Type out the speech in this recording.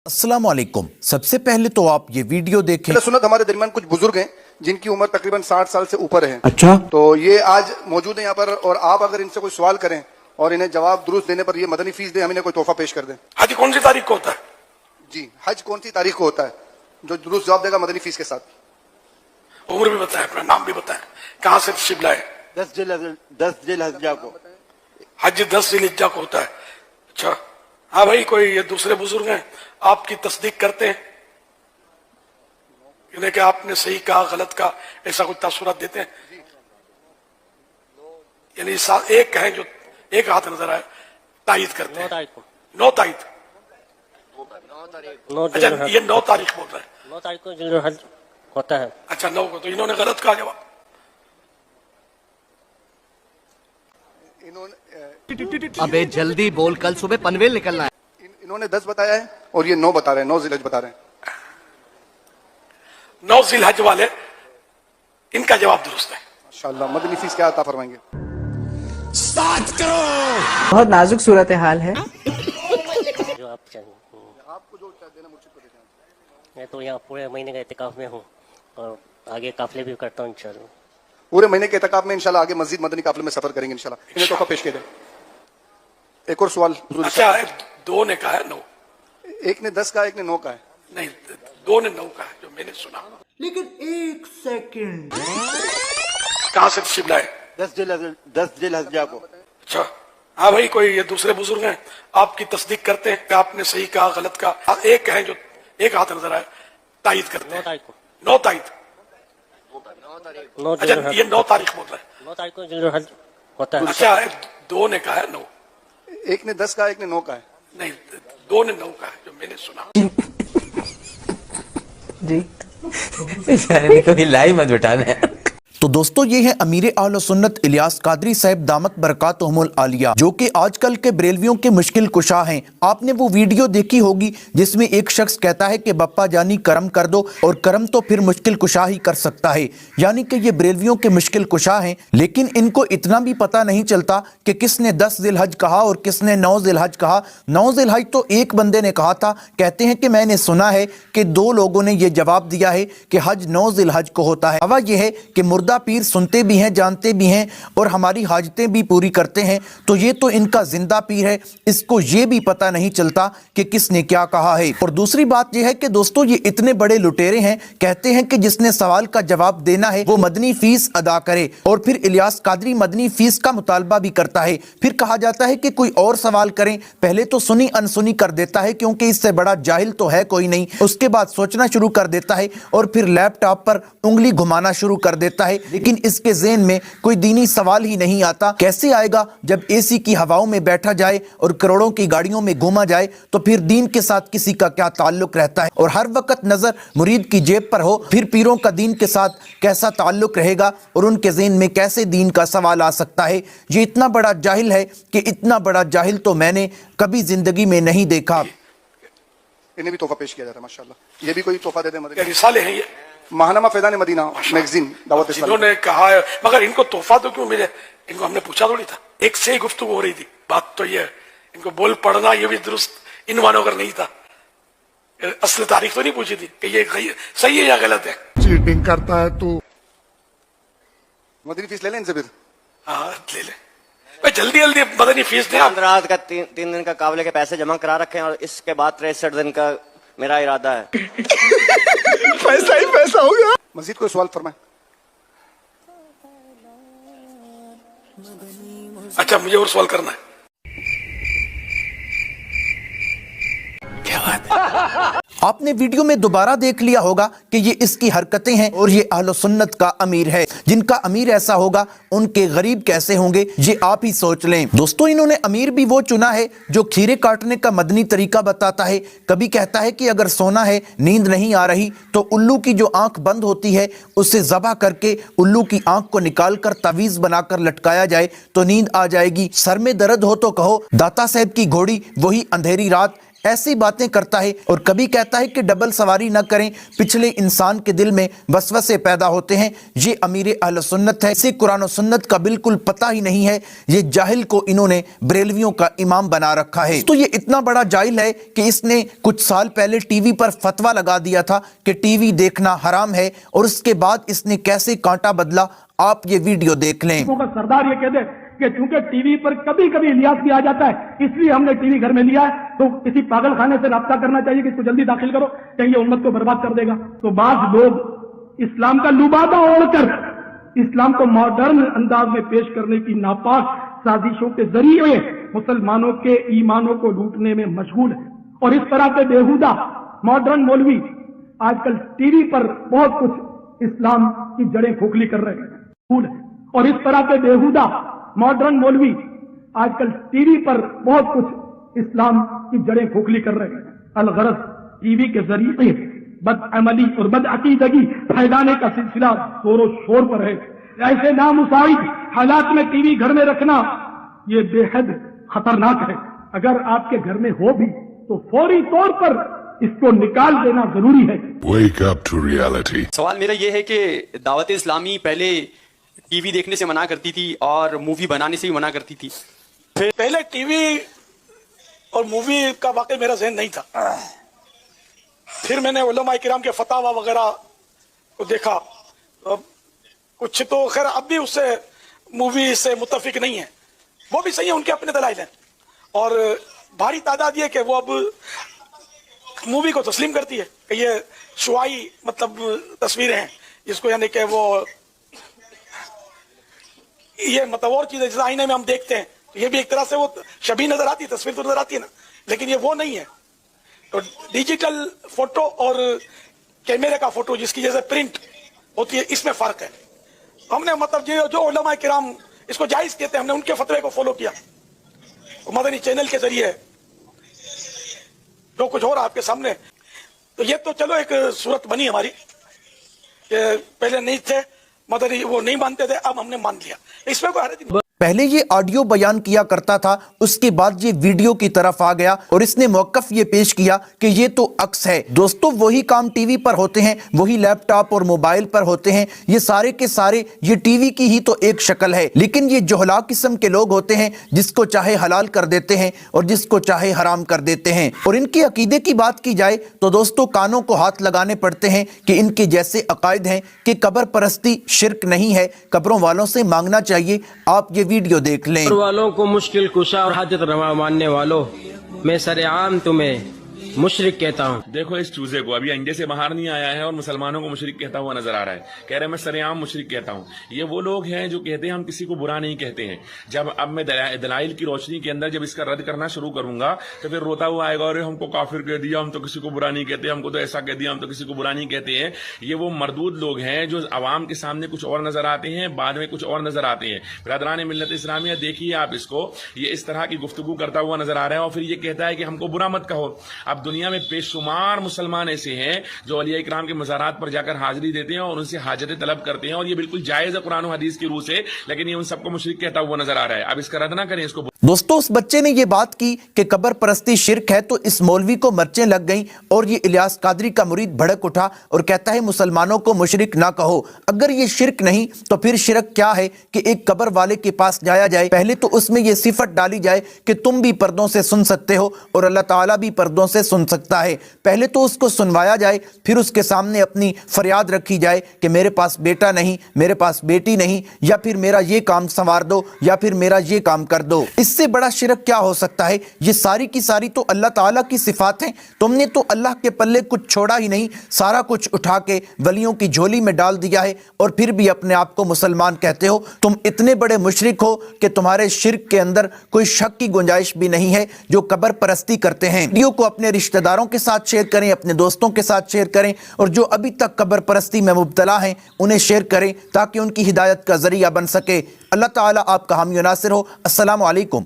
अस्सलाम वालेकुम। सबसे पहले तो आप ये वीडियो देखें। सुन्नत हमारे दरमियान कुछ बुजुर्ग हैं जिनकी उम्र तकरीबन 60 साल से ऊपर है। अच्छा, तो ये आज मौजूद है यहाँ पर, और आप अगर इनसे कोई सवाल करें और इन्हें जवाब दुरुस्त देने पर ये मदनी फीस दे, हम इन्हें कोई तोहफा पेश कर दें। हज कौन सी तारीख को होता है? जी, हज कौन सी तारीख को होता है? जो दुरुस्त जवाब देगा मदनी फीस के साथ। उम्र भी बताएं, अपना नाम भी बताएं, कहाँ से तशरीफ लाए। 10 जिलहज्जा को हज 10 जिलहिज्जा को होता है। अच्छा, हाँ भाई, कोई ये दूसरे बुजुर्ग हैं आपकी तस्दीक करते हैं यानी कि आपने सही कहा गलत कहा, ऐसा कुछ तासुरात देते हैं? यानी एक है जो एक हाथ नजर आए तायद करते हैं। 9 तारीख अच्छा, ये 9 तारीख बोल रहे हैं। 9 तारीख को जिलहज होता है। अच्छा, 9 को, तो इन्होंने गलत कहा जवाब। अबे जल्दी बोल, कल सुबह पनवेल निकलना है। इन्होंने 10 बताया है और ये 9 बता रहे हैं, 9 जिलहज बता रहे हैं। 9 जिलहज वाले, इनका जवाब दुरुस्त है। माशाअल्लाह। मदनी फीस क्या अता फरमाएंगे? बहुत नाजुक सूरत हाल है। जो आप चाहिए। आपको जो देना मुझसे को देना। मैं तो यहाँ पूरे महीने का इत्तिकाफ में हूँ और आगे काफले भी करता हूँ इंशाल्लाह। पूरे महीने के इत्तिकाफ में इंशाल्लाह आगे मस्जिद मदनी काफले में सफर करेंगे इंशाल्लाह। इन्हें तोहफा पेश किया जाए। एक और सवाल। अच्छा, 2 ने कहा है 9, एक ने 10 कहा, एक ने 9 कहा है। नहीं, 2 ने 9 कहा है जो मैंने सुना। लेकिन एक सेकंड, कहाँ से तशरीफ लाए? 10 जिलहज्जा को अच्छा, हाँ भाई, कोई ये दूसरे बुजुर्ग हैं आपकी तस्दीक करते हैं कि आपने सही कहा गलत कहा, एक है जो एक हाथ नजर आए तायद करते 9 हैं। तारीख को 9 तारीख 9 अच्छा, ये 9 तारीख बोल रहे हैं। 9 तारीख को जिलहज होता है। अच्छा, 2 ने कहा है 9, एक ने 10 कहा, एक ने 9 कहा है। नहीं, 2 ने 9 कहा है जो मैंने सुना। जी कभी लाई मत बिठाना। तो दोस्तों, ये है अमीर अहल सुन्नत इलियास कादरी साहब दामत बरकातुहुमुल आलिया, जो कि आजकल के बरेलवियों के मुश्किल कुशा हैं। आपने वो वीडियो देखी होगी जिसमें एक शख्स कहता है कि बप्पा जानी करम कर दो, और करम तो फिर मुश्किल कुशा ही कर सकता है। यानी कि ये बरेलवियों के मुश्किल कुशा हैं, लेकिन इनको इतना भी पता नहीं चलता कि किसने 10 जिलहज कहा और किसने 9 जिलहज कहा। 9 जिलहज तो एक बंदे ने कहा था। कहते हैं कि मैंने सुना है कि 2 लोगों ने ये जवाब दिया है कि हज 9 जिलहज को होता है। हवा यह है कि मुर्दा पीर सुनते भी हैं, जानते भी हैं और हमारी हाजतें भी पूरी करते हैं। तो ये तो इनका जिंदा पीर है, इसको ये भी पता नहीं चलता कि किसने क्या कहा है। और दूसरी बात यह है कि दोस्तों, ये इतने बड़े लुटेरे हैं। कहते हैं कि जिसने सवाल का जवाब देना है वो मदनी फीस अदा करे, और फिर इलियास कादरी मदनी फीस का मुतालबा भी करता है। फिर कहा जाता है कि कोई और सवाल करें। पहले तो सुनी अनसुनी कर देता है, क्योंकि इससे बड़ा जाहिल तो है कोई नहीं। उसके बाद सोचना शुरू कर देता है और फिर लैपटॉप पर उंगली घुमाना शुरू कर देता है। लेकिन इसके ज़हन में कोई दीनी सवाल ही नहीं आता। कैसे आएगा जब एसी की हवाओं में बैठा जाए और करोड़ों की गाड़ियों में घूमा जाए, तो फिर दीन के साथ किसी का क्या ताल्लुक रहता है। और हर वक्त नजर मुरीद की जेब पर हो, फिर पीरों का दीन के साथ कैसा ताल्लुक रहेगा और उनके ज़हन में कैसे दीन का सवाल आ सकता है। ये इतना बड़ा जाहिल है कि इतना बड़ा जाहिल तो मैंने कभी जिंदगी में नहीं देखा। इन्हें भी तोहफा पेश किया जाता है माशाल्लाह। ये भी कोई तोहफा दे दे मदनी। क्या रिसाले हैं ये? Mahanama Faizan Medina magazine Dawat Islami. जिन्होंने कहा है, मगर इनको तोहफा तो क्यों मिले? इनको हमने पूछा थोड़ी था, एक से ही गुफ्तगू हो रही थी। बात तो ये है, इनको बोल पढ़ना ये भी दुरुस्त इन मानों अगर नहीं था। असली तारीख तो नहीं पूछी थी कि ये सही है या गलत है। चीटिंग करता है तू। मदनी फीस ले लें इनसे फिर। हाँ, ले ले भाई, जल्दी जल्दी मदनी फीस दें आप। 15 का 3 दिन का काबले के पैसे जमा करा रखे हैं और इसके बाद 63 दिन का मेरा इरादा है। पैसा ही पैसा हो गया। मजीद कोई सवाल फरमाए। अच्छा, मुझे और सवाल करना है। आपने वीडियो में दोबारा देख लिया होगा कि ये इसकी हरकतें हैं, और ये अहले सुन्नत का अमीर है। जिनका अमीर ऐसा होगा उनके गरीब कैसे होंगे, ये आप ही सोच लें। दोस्तों, इन्होंने अमीर भी वो चुना है जो खीरे काटने का मदनी तरीका बताता है। कभी कहता है कि अगर सोना है, नींद नहीं आ रही, तो उल्लू की जो आंख बंद होती है उसे ज़बह करके उल्लू की आंख को निकाल कर तावीज़ बनाकर लटकाया जाए तो नींद आ जाएगी। सर में दर्द हो तो कहो दाता साहब की घोड़ी, वही अंधेरी रात ऐसी बातें करता है और कभी कहता है कि डबल सवारी न करें, पिछले इंसान के दिल में वसवसे पैदा होते हैं। ये अमीर अहले सुन्नत है, इसे कुरान और सुन्नत का बिल्कुल पता ही नहीं है। ये जाहिल को इन्होंने बरेलवियों का इमाम बना रखा है। तो ये इतना बड़ा जाहिल है कि इसने कुछ साल पहले टीवी पर फतवा लगा दिया था कि टीवी देखना हराम है, और उसके बाद इसने कैसे कांटा बदला, आप ये वीडियो देख लें। सरदार ये कह दे कि चूंकि टीवी पर कभी कभी इलियास भी आ जाता है, इसलिए हमने टीवी घर में लिया है, तो किसी पागल खाने से राब्ता करना चाहिए कि इसको जल्दी दाखिल करो, कहीं ये उम्मत को बर्बाद कर देगा। तो बाज लोग इस्लाम का लुबादा ओढ़कर इस्लाम को मॉडर्न अंदाज में पेश करने की नापाक साजिशों के जरिए मुसलमानों के ईमानों को लूटने में मशगूल है। और इस तरह के बेहुदा मॉडर्न मौलवी आजकल टीवी पर बहुत कुछ इस्लाम की जड़ें खोखली कर रहे हैं। और इस तरह के बेहुदा मॉडर्न मौलवी आजकल टीवी पर बहुत कुछ इस्लाम की जड़ें खोखली कर रहे हैं। अलगरज टीवी के जरिए बदअमली और बदअकीदगी फैलाने का सिलसिला जोरों शोर पर है। ऐसे नामुसाइद हालात में टीवी घर में रखना ये बेहद खतरनाक है। अगर आपके घर में हो भी तो फौरी तौर पर इसको निकाल देना जरूरी है। Wake up to reality. सवाल मेरा ये है कि दावत इस्लामी पहले टीवी देखने से मना करती थी और मूवी बनाने से भी मना करती थी। पहले टीवी और मूवी का वाकई मेरा ज़हन नहीं था। फिर मैंने उलमा किराम के फतावा वगैरह को देखा, कुछ तो खैर अब भी उससे मूवी से मुत्तफिक नहीं है, वो भी सही है, उनके अपने दलाइल हैं। और भारी तादाद ये कि वो अब मूवी को तस्लीम करती है कि ये शुआई मतलब तस्वीरें हैं, जिसको यानी कि वो ये मतलब और चीजें जैसे आईने में हम देखते हैं, तो ये भी एक तरह से वो शबीह नजर आती है, तस्वीर तो नजर आती है ना, लेकिन ये वो नहीं है। तो डिजिटल फोटो और कैमरे का फोटो जिसकी जैसे प्रिंट होती है, इसमें फर्क है। हमने मतलब जो उलमा किराम इसको जायज कहते हैं, हमने उनके फतवे को फॉलो किया। मदनी चैनल के जरिए जो कुछ हो रहा है आपके सामने, तो ये तो चलो एक सूरत बनी हमारी कि पहले नहीं थे मदनी, वो नहीं मानते थे, अब हमने मान लिया, इसमें कोई हर्ज नहीं। पहले ये ऑडियो बयान किया करता था, उसके बाद ये वीडियो की तरफ आ गया और इसने मौकफ ये पेश किया कि ये तो अक्स है। दोस्तों, वही काम टीवी पर होते हैं, वही लैपटॉप और मोबाइल पर होते हैं, ये सारे के सारे ये टीवी की ही तो एक शक्ल है। लेकिन ये जोहला किस्म के लोग होते हैं, जिसको चाहे हलाल कर देते हैं और जिसको चाहे हराम कर देते हैं। और इनके अकीदे की बात की जाए तो दोस्तों कानों को हाथ लगाने पड़ते हैं कि इनके जैसे अकायद हैं कि कब्र परस्ती शिर्क नहीं है, कब्रों वालों से मांगना चाहिए। आप ये वीडियो देख लें। वालों को मुश्किल कुशा और हाजत रवा मानने वालों, मैं सरेआम तुम्हें मुशरिक कहता हूँ। देखो इस चूजे को, अभी अंडे से बाहर नहीं आया है और मुसलमानों को मुशरिक कहता हुआ नजर आ रहा है, कह रहे हैं मैं सरेआम मुशरिक कहता हूँ। ये वो लोग हैं जो कहते हैं हम किसी को बुरा नहीं कहते हैं। जब अब मैं दलाइल की रोशनी के अंदर जब इसका रद्द करना शुरू करूंगा तो फिर रोता हुआ आएगा, और हमको काफिर कह दिया, हम तो किसी को बुरा नहीं कहते, हमको तो ऐसा कह दिया, हम तो किसी को बुरा नहीं कहते हैं। ये वो मरदूद लोग हैं जो अवाम के सामने कुछ और नजर आते हैं, बाद में कुछ और नजर आते हैं। बिरादरान मिल्लत इस्लामिया, देखिए आप इसको, ये इस तरह की गुफ्तगू करता हुआ नजर आ रहा है और फिर ये कहता है कि हमको बुरा मत कहो। अब दुनिया में बेशुमार मुसलमान ऐसे हैं जो औलिया इकराम के मज़ारात पर जाकर हाजिरी देते हैं और उनसे हाजतें तलब करते हैं, और ये बिल्कुल जायज है कुरान और हदीस की रूह से, लेकिन ये उन सबको मुशरिक कहता हुआ नजर आ रहा है। अब इसका रद्द ना करें इसको। दोस्तों, उस बच्चे ने ये बात की कि कब्र परस्ती शिर्क है, तो इस मौलवी को मर्चें लग गईं और ये इलियास कादरी का मुरीद भड़क उठा और कहता है मुसलमानों को मुशरिक ना कहो। अगर ये शिर्क नहीं तो फिर शिरक क्या है कि एक कब्र वाले के पास जाया जाए, पहले तो उसमें ये सिफत डाली जाए कि तुम भी पर्दों से सुन सकते हो और अल्लाह ताला भी पर्दों से सुन सकता है। पहले तो उसको सुनवाया जाए, फिर उसके सामने अपनी फरियाद रखी जाए कि मेरे पास बेटा नहीं, मेरे पास बेटी नहीं, या फिर मेरा ये काम संवार दो, या फिर मेरा ये काम कर दो। इससे बड़ा शिरक क्या हो सकता है? ये सारी की सारी तो अल्लाह ताला की सिफात हैं। तुमने तो अल्लाह के पल्ले कुछ छोड़ा ही नहीं, सारा कुछ उठा के वलियों की झोली में डाल दिया है, और फिर भी अपने आप को मुसलमान कहते हो। तुम इतने बड़े मुशरिक हो कि तुम्हारे शिरक के अंदर कोई शक की गुंजाइश भी नहीं है, जो कब्र परस्ती करते हैं। वीडियो को अपने रिश्तेदारों के साथ शेयर करें, अपने दोस्तों के साथ शेयर करें, और जो अभी तक कब्र परस्ती में मुब्तला हैं उन्हें शेयर करें ताकि उनकी हिदायत का जरिया बन सके। अल्लाह ताला आपका हामी नासिर हो। अस्सलामु अलैकुम।